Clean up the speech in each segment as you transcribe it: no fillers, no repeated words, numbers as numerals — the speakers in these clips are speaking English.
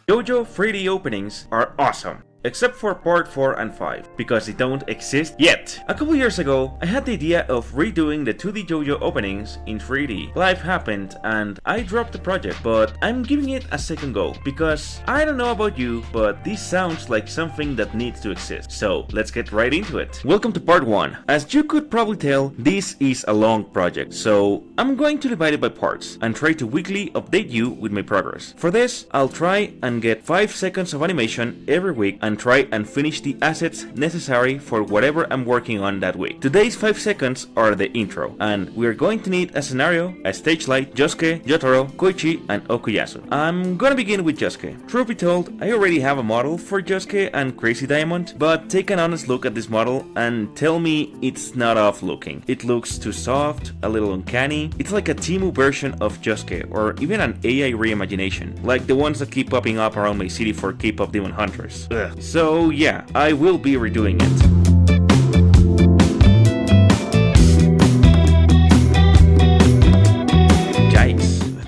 JoJo 3D openings are awesome. Except for part 4 and 5, because they don't exist yet. A couple years ago, I had the idea of redoing the 2D JoJo openings in 3D. Life happened and I dropped the project, but I'm giving it a second go, because I don't know about you, but this sounds like something that needs to exist. So let's get right into it. Welcome to part 1. As you could probably tell, this is a long project, so I'm going to divide it by parts and try to weekly update you with my progress. For this, I'll try and get 5 seconds of animation every week and try and finish the assets necessary for whatever I'm working on that week. Today's 5 seconds are the intro, and we're going to need a scenario, a stage light, Josuke, Jotaro, Koichi, and Okuyasu. I'm gonna begin with Josuke. Truth be told, I already have a model for Josuke and Crazy Diamond, but take an honest look at this model and tell me it's not off looking. It looks too soft, a little uncanny. It's like a Temu version of Josuke, or even an AI reimagination, like the ones that keep popping up around my city for K-pop demon hunters. Ugh. So yeah, I will be redoing it.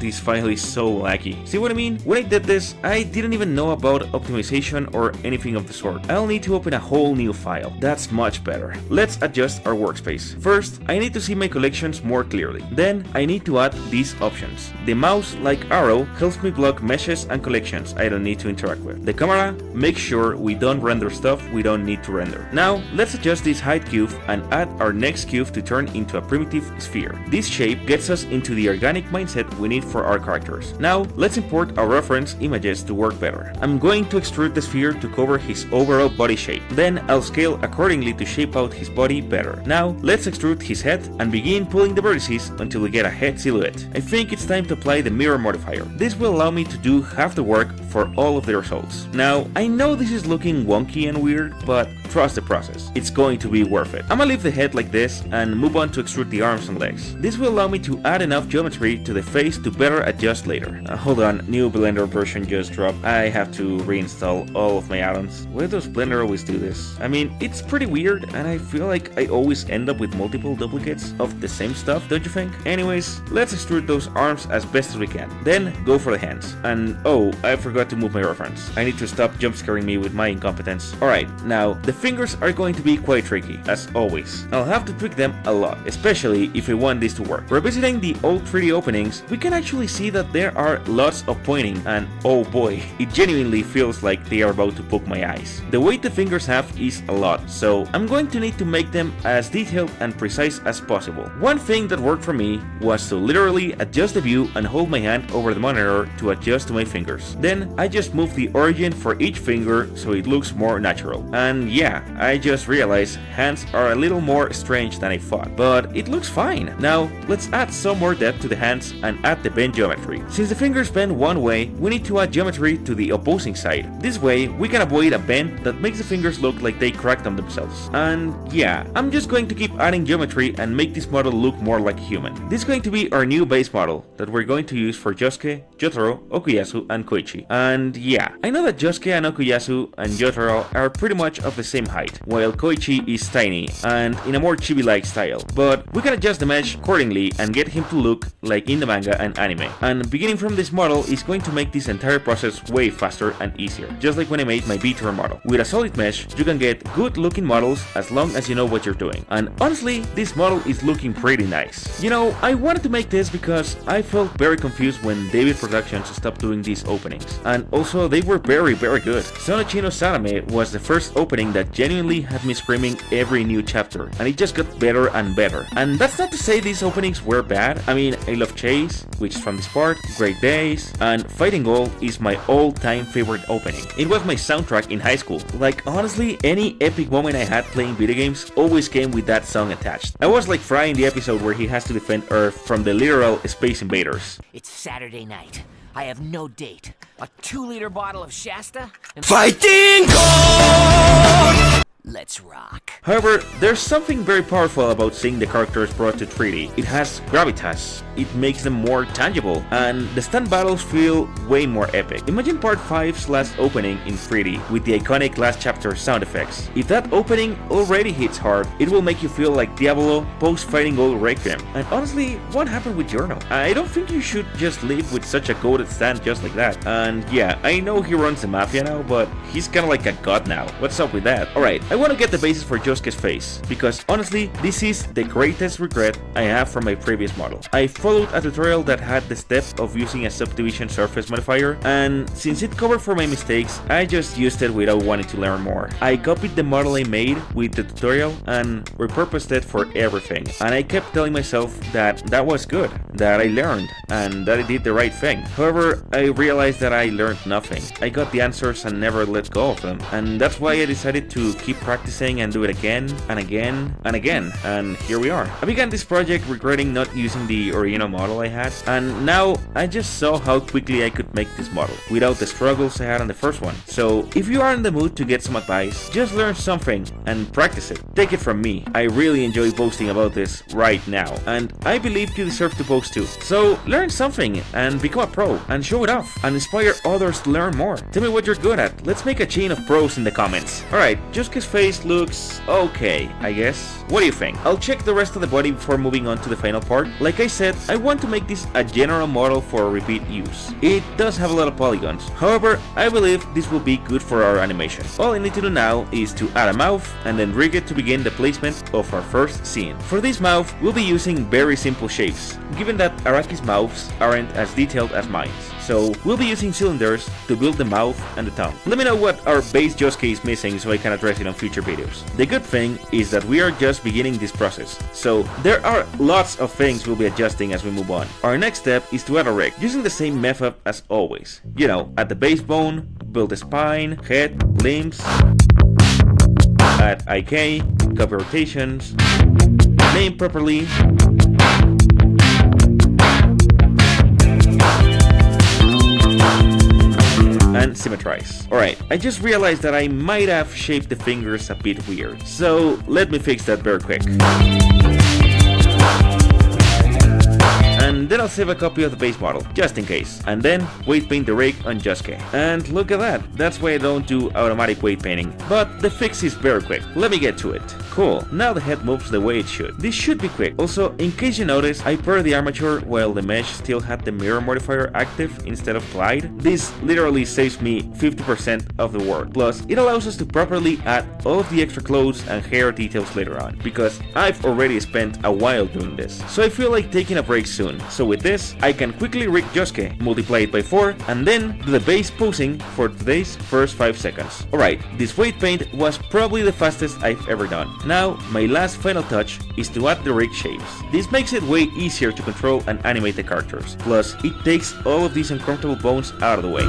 This file is so laggy. See what I mean? When I did this, I didn't even know about optimization or anything of the sort. I'll need to open a whole new file. That's much better. Let's adjust our workspace. First, I need to see my collections more clearly. Then, I need to add these options. The mouse, like arrow, helps me block meshes and collections I don't need to interact with. The camera makes sure we don't render stuff we don't need to render. Now, let's adjust this height cube and add our next cube to turn into a primitive sphere. This shape gets us into the organic mindset we need for our characters. Now, let's import our reference images to work better. I'm going to extrude the sphere to cover his overall body shape. Then I'll scale accordingly to shape out his body better. Now, let's extrude his head and begin pulling the vertices until we get a head silhouette. I think it's time to apply the mirror modifier. This will allow me to do half the work for all of the results. Now, I know this is looking wonky and weird, but trust the process. It's going to be worth it. I'm gonna leave the head like this and move on to extrude the arms and legs. This will allow me to add enough geometry to the face to better adjust later. Hold on, new Blender version just dropped. I have to reinstall all of my add-ons. Why does Blender always do this? I mean, it's pretty weird and I feel like I always end up with multiple duplicates of the same stuff, don't you think? Anyways, let's extrude those arms as best as we can. Then go for the hands. And oh, I forgot to move my reference. I need to stop jump scaring me with my incompetence. Alright, now the fingers are going to be quite tricky, as always. I'll have to tweak them a lot, especially if I want this to work. Revisiting the old 3D openings, we can actually see that there are lots of pointing, and oh boy, it genuinely feels like they are about to poke my eyes. The weight the fingers have is a lot, so I'm going to need to make them as detailed and precise as possible. One thing that worked for me was to literally adjust the view and hold my hand over the monitor to adjust to my fingers. Then I just move the origin for each finger so it looks more natural. And yeah, I just realized hands are a little more strange than I thought, but it looks fine. Now, let's add some more depth to the hands and add the bend geometry. Since the fingers bend one way, we need to add geometry to the opposing side. This way, we can avoid a bend that makes the fingers look like they cracked on themselves. And yeah, I'm just going to keep adding geometry and make this model look more like a human. This is going to be our new base model that we're going to use for Josuke, Jotaro, Okuyasu, and Koichi. And yeah, I know that Josuke and Okuyasu and Jotaro are pretty much of the same height, while Koichi is tiny and in a more chibi-like style, but we can adjust the mesh accordingly and get him to look like in the manga and anime. And beginning from this model is going to make this entire process way faster and easier, just like when I made my VTuber model. With a solid mesh, you can get good looking models as long as you know what you're doing. And honestly, this model is looking pretty nice. You know, I wanted to make this because I felt very confused when David Productions stopped doing these openings, and also they were very good. Sonochino Sarame was the first opening that genuinely had me screaming every new chapter, and it just got better and better. And that's not to say these openings were bad. I mean, I love Chase, which is from this part, Great Days, and Fighting Gold is my all-time favorite opening. It was my soundtrack in high school. Like, honestly, any epic moment I had playing video games always came with that song attached. I was like Fry in the episode where he has to defend Earth from the literal space invaders. It's Saturday night. I have no date. A 2-liter bottle of Shasta and Fighting Gold! Let's rock. However, there's something very powerful about seeing the characters brought to 3D. It has gravitas, it makes them more tangible, and the stand battles feel way more epic. Imagine part 5's last opening in 3D with the iconic last chapter sound effects. If that opening already hits hard, it will make you feel like Diablo post-fighting old Requiem. And honestly, what happened with Giorno? I don't think you should just live with such a goated stand just like that. And yeah, I know he runs the Mafia now, but he's kinda like a god now. What's up with that? Alright, I want to get the basis for Josuke's face, because honestly, this is the greatest regret I have from my previous model. I followed a tutorial that had the step of using a subdivision surface modifier, and since it covered for my mistakes, I just used it without wanting to learn more. I copied the model I made with the tutorial and repurposed it for everything, and I kept telling myself that that was good, that I learned, and that I did the right thing. However, I realized that I learned nothing. I got the answers and never let go of them, and that's why I decided to keep practicing and do it again and again and again, and here we are. I began this project regretting not using the original model I had, and now I just saw how quickly I could make this model without the struggles I had on the first one. So if you are in the mood to get some advice, just learn something and practice it. Take it from me, I really enjoy boasting about this right now, and I believe you deserve to boast too. So learn something and become a pro and show it off and inspire others to learn more. Tell me what you're good at. Let's make a chain of pros in the comments. Alright, Josuke's face looks okay, I guess. What do you think? I'll check the rest of the body before moving on to the final part. Like I said, I want to make this a general model for repeat use. It does have a lot of polygons. However, I believe this will be good for our animation. All I need to do now is to add a mouth and then rig it to begin the placement of our first scene. For this mouth, we'll be using very simple shapes, given that Araki's mouths aren't as detailed as mine. So we'll be using cylinders to build the mouth and the tongue. Let me know what our base Josuke is missing so I can address it on future videos. The good thing is that we are just beginning this process, so there are lots of things we'll be adjusting as we move on. Our next step is to add a rig, using the same method as always. You know, add the base bone, build the spine, head, limbs, add IK, copy rotations, name properly, and symmetrize. Alright, I just realized that I might have shaped the fingers a bit weird, so let me fix that very quick. And then I'll save a copy of the base model, just in case. And then weight paint the rig on Josuke. And look at that, that's why I don't do automatic weight painting. But the fix is very quick. Let me get to it. Cool, now the head moves the way it should. This should be quick. Also, in case you notice, I paired the armature while the mesh still had the mirror modifier active instead of glide. This literally saves me 50% of the work. Plus, it allows us to properly add all of the extra clothes and hair details later on, because I've already spent a while doing this. So I feel like taking a break soon. So with this, I can quickly rig Josuke, multiply it by 4, and then do the base posing for today's first 5 seconds. Alright, this weight paint was probably the fastest I've ever done. Now, my last final touch is to add the rig shapes. This makes it way easier to control and animate the characters. Plus, it takes all of these uncomfortable bones out of the way.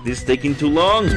This is taking too long.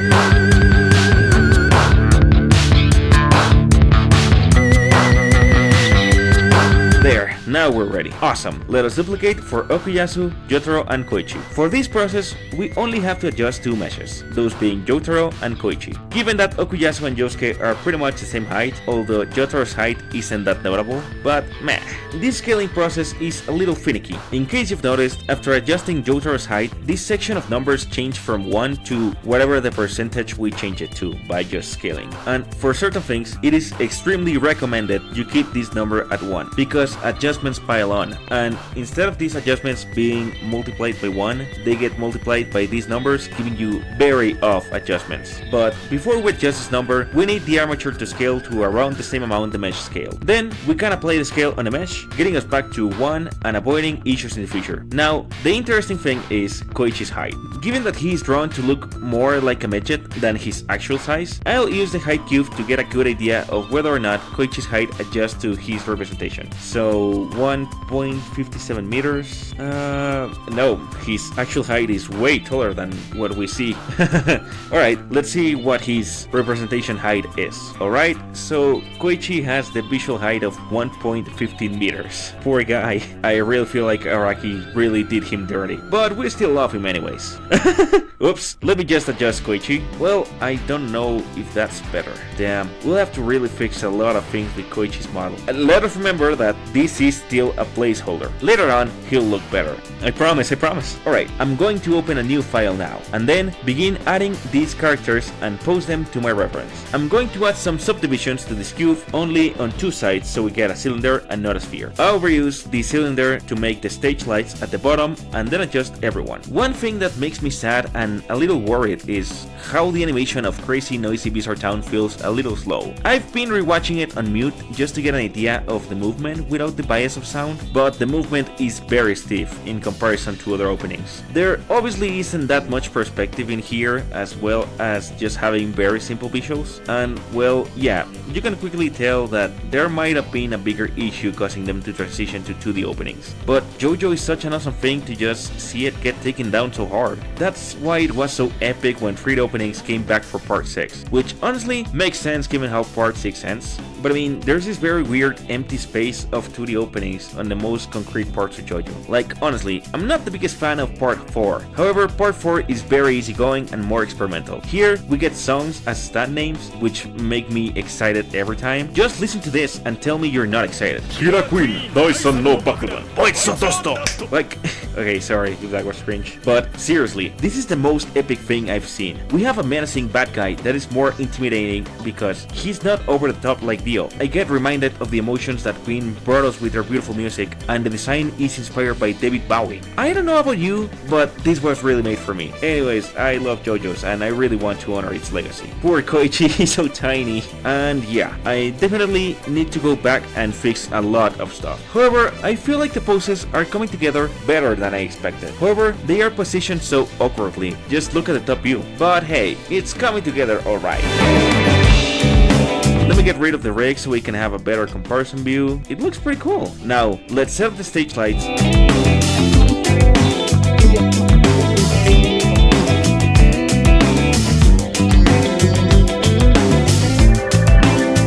There, now we're ready. Awesome. Let us duplicate for Okuyasu, Jotaro, and Koichi. For this process, we only have to adjust 2 meshes, those being Jotaro and Koichi. Given that Okuyasu and Josuke are pretty much the same height, although Jotaro's height isn't that notable, but meh. This scaling process is a little finicky. In case you've noticed, after adjusting Jotaro's height, this section of numbers changed from 1 to whatever the percentage we change it to by just scaling. And for certain things, it is extremely recommended you keep this number at 1, because adjustments pile on, and instead of these adjustments being multiplied by 1, they get multiplied by these numbers, giving you very off adjustments. But before we adjust this number, we need the armature to scale to around the same amount the mesh scaled. Then we can apply the scale on the mesh, getting us back to 1 and avoiding issues in the future. Now, the interesting thing is Koichi's height. Given that he is drawn to look more like a midget than his actual size, I'll use the height cube to get a good idea of whether or not Koichi's height adjusts to his representation. So 1.57 meters. No, his actual height is way taller than what we see. Alright, let's see what his representation height is. Alright, so Koichi has the visual height of 1.15 meters. Poor guy. I really feel like Araki really did him dirty. But we still love him anyways. Oops, let me just adjust Koichi. Well, I don't know if that's better. Damn, we'll have to really fix a lot of things with Koichi's model. And let us remember that this is still a placeholder. Later on, he'll look better. I promise, I promise. Alright, I'm going to open a new file now, and then begin adding these characters and post them to my reference. I'm going to add some subdivisions to this cube only on two sides so we get a cylinder and not a sphere. I'll reuse the cylinder to make the stage lights at the bottom and then adjust everyone. One thing that makes me sad and a little worried is how the animation of Crazy Noisy Bizarre Town feels a little slow. I've been rewatching it on mute just to get an idea of the movement without the bias of sound, but the movement is very stiff in comparison to other openings. There obviously isn't that much perspective in here, as well as just having very simple visuals, and well, yeah, you can quickly tell that there might have been a bigger issue causing them to transition to 2D openings. But JoJo is such an awesome thing to just see it get taken down so hard. That's why it was so epic when 3D openings came back for part 6, which honestly makes sense given how part 6 ends. But I mean, there's this very weird empty space of 2D openings on the most concrete parts of JoJo. Like, honestly, I'm not the biggest fan of part 4. However, part 4 is very easygoing and more experimental. Here, we get songs as stand names, which make me excited every time. Just listen to this and tell me you're not excited. Kira Queen, Daisan no Bakugan, Boitsu Tosto! Like, okay, sorry if that was cringe. But seriously, this is the most epic thing I've seen. We have a menacing bad guy that is more intimidating because he's not over the top like Dio. I get reminded of the emotions that Queen brought us with their beautiful music, and the design is inspired by David Bowie. I don't know about you, but this was really made for me. Anyways, I love JoJo's and I really want to honor its legacy. Poor Koichi, he's so tiny. And yeah, I definitely need to go back and fix a lot of stuff. However, I feel like the poses are coming together better than I expected. However, they are positioned so awkwardly. Just look at the top view. But hey, it's coming together alright. Let me get rid of the rig so we can have a better comparison view. It looks pretty cool. Now, let's set up the stage lights.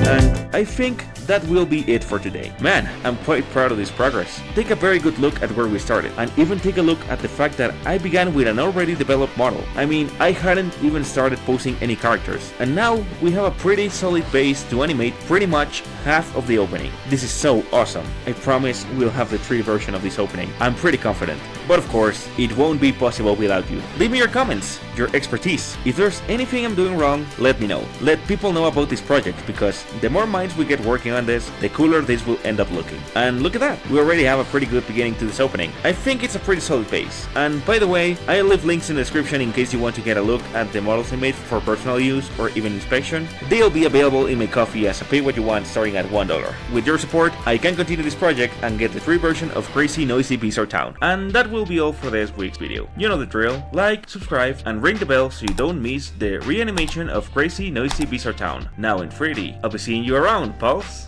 And I think that will be it for today. Man, I'm quite proud of this progress. Take a very good look at where we started, and even take a look at the fact that I began with an already developed model. I mean, I hadn't even started posing any characters, and now we have a pretty solid base to animate pretty much half of the opening. This is so awesome. I promise we'll have the 3D version of this opening. I'm pretty confident. But of course, it won't be possible without you. Leave me your comments, your expertise. If there's anything I'm doing wrong, let me know. Let people know about this project, because the more minds we get working on this, the cooler this will end up looking. And look at that, we already have a pretty good beginning to this opening. I think it's a pretty solid base. And by the way, I'll leave links in the description in case you want to get a look at the models I made for personal use or even inspection. They'll be available in my Ko-fi as a pay what you want starting at $1. With your support, I can continue this project and get the free version of Crazy Noisy Bizarre Town. And that will be all for this week's video. You know the drill. Like, subscribe, and ring the bell so you don't miss the re-animation of Crazy Noisy Bizarre Town, now in 3D. I'll be seeing you around, pals!